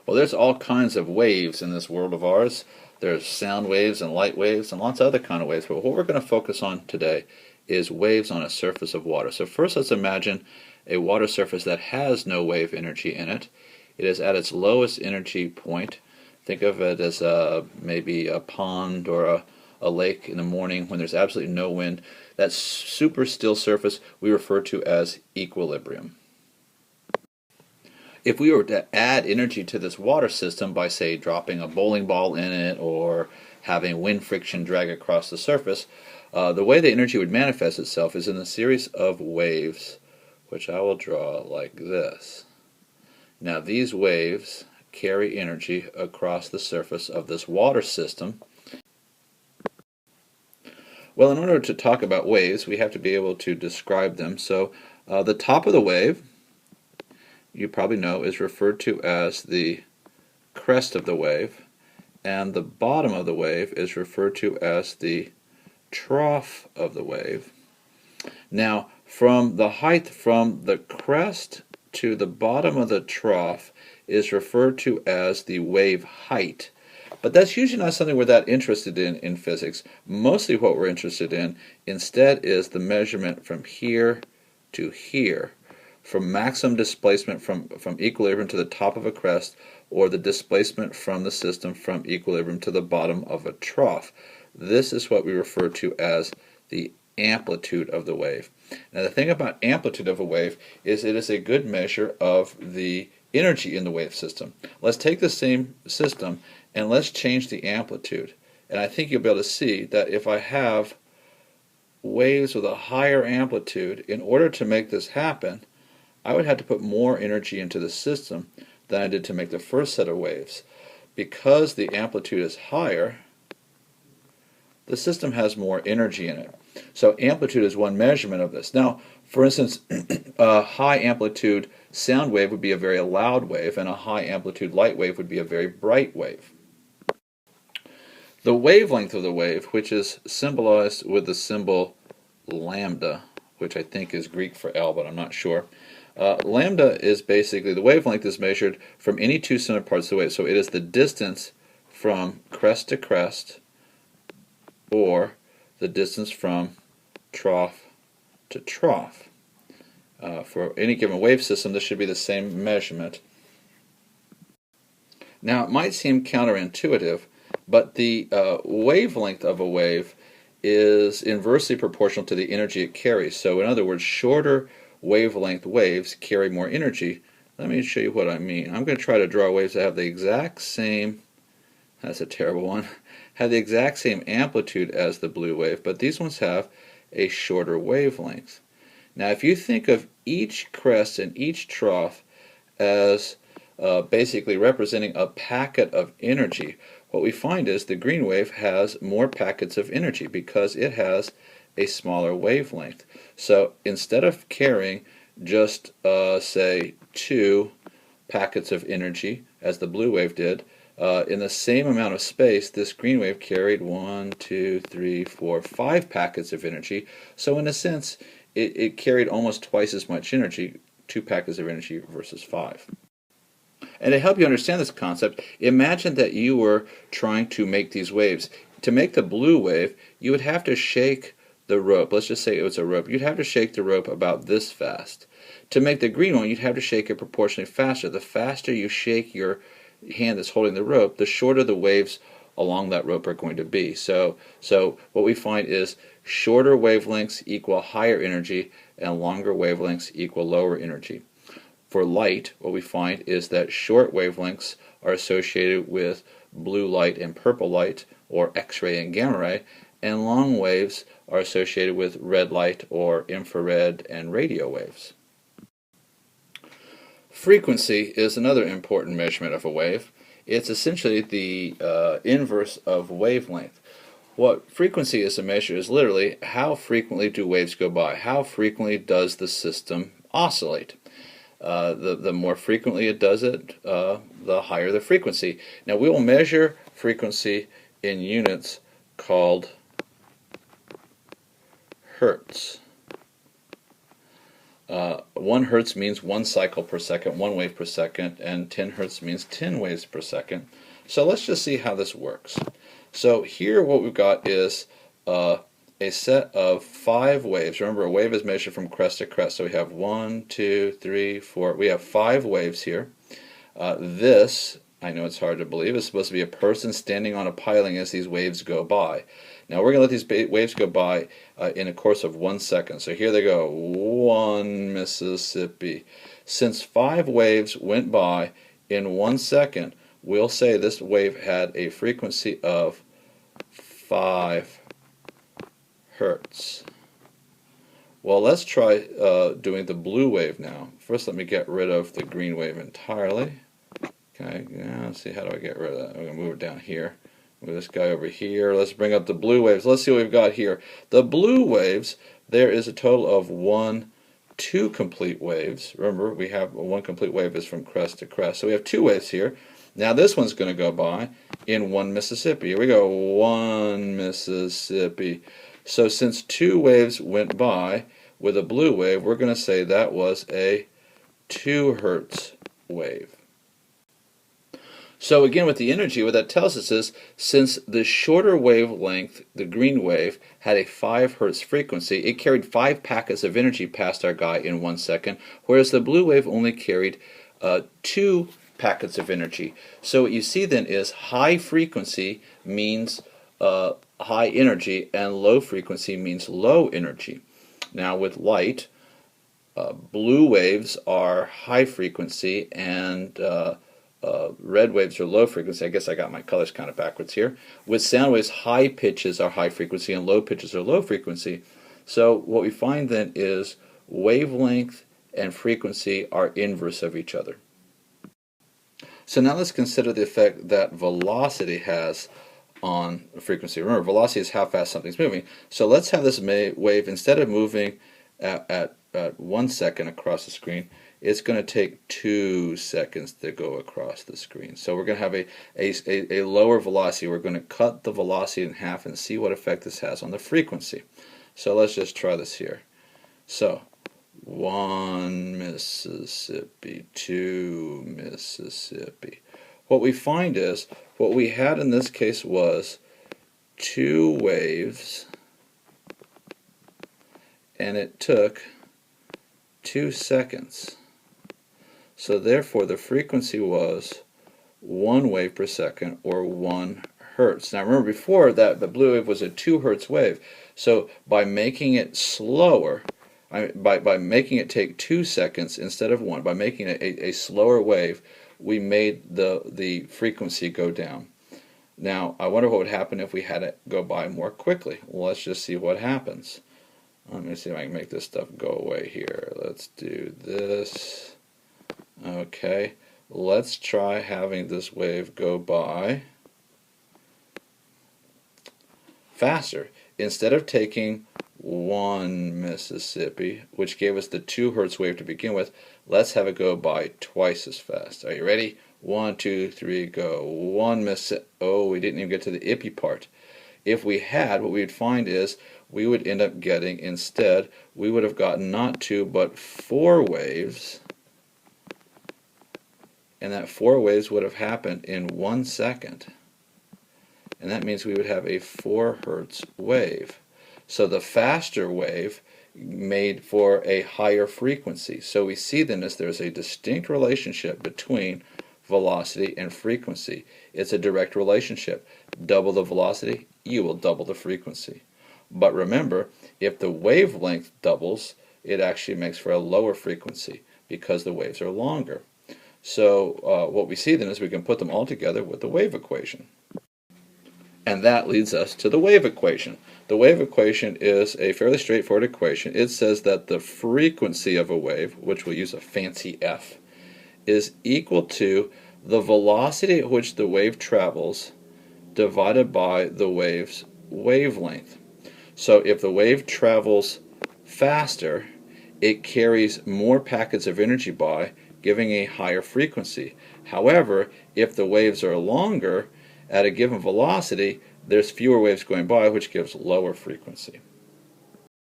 Well, there's all kinds of waves in this world of ours. There's sound waves and light waves and lots of other kind of waves. But what we're going to focus on today is waves on a surface of water. So first let's imagine a water surface that has no wave energy in it. It is at its lowest energy point. Think of it as maybe a pond or a lake in the morning when there's absolutely no wind. That super still surface we refer to as equilibrium. If we were to add energy to this water system by, say, dropping a bowling ball in it or having wind friction drag across the surface, the way the energy would manifest itself is in a series of waves, which I will draw like this. Now these waves carry energy across the surface of this water system. Well, in order to talk about waves, we have to be able to describe them. So the top of the wave, you probably know, is referred to as the crest of the wave, and the bottom of the wave is referred to as the trough of the wave. Now, from the height from the crest to the bottom of the trough is referred to as the wave height. But that's usually not something we're that interested in physics. Mostly what we're interested in instead is the measurement from here to here, from maximum displacement from equilibrium to the top of a crest, or the displacement from the system from equilibrium to the bottom of a trough. This is what we refer to as the amplitude of the wave. Now the thing about amplitude of a wave is it is a good measure of the energy in the wave system. Let's take the same system and let's change the amplitude. And I think you'll be able to see that if I have waves with a higher amplitude, in order to make this happen, I would have to put more energy into the system than I did to make the first set of waves. Because the amplitude is higher, the system has more energy in it. So amplitude is one measurement of this. Now, for instance, a high amplitude sound wave would be a very loud wave, and a high amplitude light wave would be a very bright wave. The wavelength of the wave, which is symbolized with the symbol lambda, which I think is Greek for L, but I'm not sure. Lambda is basically, the wavelength is measured from any two center parts of the wave. So it is the distance from crest to crest, or the distance from trough to trough. For any given wave system, this should be the same measurement. Now, it might seem counterintuitive, but the wavelength of a wave is inversely proportional to the energy it carries. So, in other words, shorter wavelength waves carry more energy. Let me show you what I mean. I'm going to try to draw waves that have the exact same, that's a terrible one, have the exact same amplitude as the blue wave, but these ones have a shorter wavelength. Now, if you think of each crest and each trough as basically representing a packet of energy, what we find is the green wave has more packets of energy because it has a smaller wavelength. So instead of carrying just, say, 2 packets of energy, as the blue wave did, in the same amount of space, this green wave carried 1, 2, 3, 4, 5 packets of energy. So in a sense, it carried almost twice as much energy, 2 packets of energy versus 5. And to help you understand this concept, imagine that you were trying to make these waves. To make the blue wave, you would have to shake the rope. Let's just say it was a rope. You'd have to shake the rope about this fast. To make the green one, you'd have to shake it proportionally faster. The faster you shake your hand that's holding the rope, the shorter the waves along that rope are going to be. So what we find is shorter wavelengths equal higher energy, and longer wavelengths equal lower energy. For light, what we find is that short wavelengths are associated with blue light and purple light, or X-ray and gamma ray, and long waves are associated with red light or infrared and radio waves. Frequency is another important measurement of a wave. It's essentially the inverse of wavelength. What frequency is to measure is literally how frequently do waves go by, how frequently does the system oscillate. The more frequently it does it, the higher the frequency. Now we will measure frequency in units called Hertz. 1 hertz means 1 cycle per second, 1 wave per second, and 10 hertz means 10 waves per second. So let's just see how this works. So here what we've got is a set of 5 waves. Remember, a wave is measured from crest to crest. So we have 1, 2, 3, 4. We have 5 waves here. This, I know it's hard to believe, is supposed to be a person standing on a piling as these waves go by. Now we're going to let these waves go by in a course of 1 second. So here they go, 1 Mississippi. Since 5 waves went by in 1 second, we'll say this wave had a frequency of 5 hertz. Well, let's try doing the blue wave now. First, let me get rid of the green wave entirely. Okay, let's see, how do I get rid of that? I'm going to move it down here. Move this guy over here. Let's bring up the blue waves. Let's see what we've got here. The blue waves, there is a total of 2 complete waves. Remember, we have 1 complete wave is from crest to crest. So we have 2 waves here. Now this one's going to go by in 1 Mississippi. Here we go, 1 Mississippi. So since 2 waves went by with a blue wave, we're going to say that was a 2 hertz wave. So again, with the energy, what that tells us is, since the shorter wavelength, the green wave, had a 5 hertz frequency, it carried 5 packets of energy past our guy in 1 second, whereas the blue wave only carried 2 packets of energy. So what you see then is high frequency means high energy, and low frequency means low energy. Now with light, blue waves are high frequency, and red waves are low frequency. I guess I got my colors kind of backwards here. With sound waves, high pitches are high frequency and low pitches are low frequency. So what we find then is wavelength and frequency are inverse of each other. So now let's consider the effect that velocity has on frequency. Remember, velocity is how fast something's moving. So let's have this wave, instead of moving at 1 second across the screen, it's going to take 2 seconds to go across the screen. So we're going to have a lower velocity. We're going to cut the velocity in half and see what effect this has on the frequency. So let's just try this here. So 1 Mississippi, 2 Mississippi. What we find is, what we had in this case was 2 waves, and it took 2 seconds. So therefore the frequency was 1 wave per second, or 1 hertz. Now remember, before that the blue wave was a 2 hertz wave. So by making it slower, by making it take 2 seconds instead of 1, by making it a slower wave, we made the frequency go down. Now I wonder what would happen if we had it go by more quickly. Well, let's just see what happens. Let me see if I can make this stuff go away here. Let's do this. Okay, let's try having this wave go by faster. Instead of taking 1 Mississippi, which gave us the 2 hertz wave to begin with, let's have it go by twice as fast. Are you ready? 1, 2, 3, go. 1 Mississippi. Oh, we didn't even get to the ippy part. If we had, what we would find is we would end up getting, instead, we would have gotten not 2 but 4 waves. And that 4 waves would have happened in 1 second. And that means we would have a 4 hertz wave. So the faster wave made for a higher frequency. So we see then as there's a distinct relationship between velocity and frequency. It's a direct relationship. Double the velocity, you will double the frequency. But remember, if the wavelength doubles, it actually makes for a lower frequency because the waves are longer. So what we see then is we can put them all together with the wave equation. And that leads us to the wave equation. The wave equation is a fairly straightforward equation. It says that the frequency of a wave, which we'll use a fancy F, is equal to the velocity at which the wave travels divided by the wave's wavelength. So if the wave travels faster, it carries more packets of energy by, giving a higher frequency. However, if the waves are longer, at a given velocity, there's fewer waves going by, which gives lower frequency.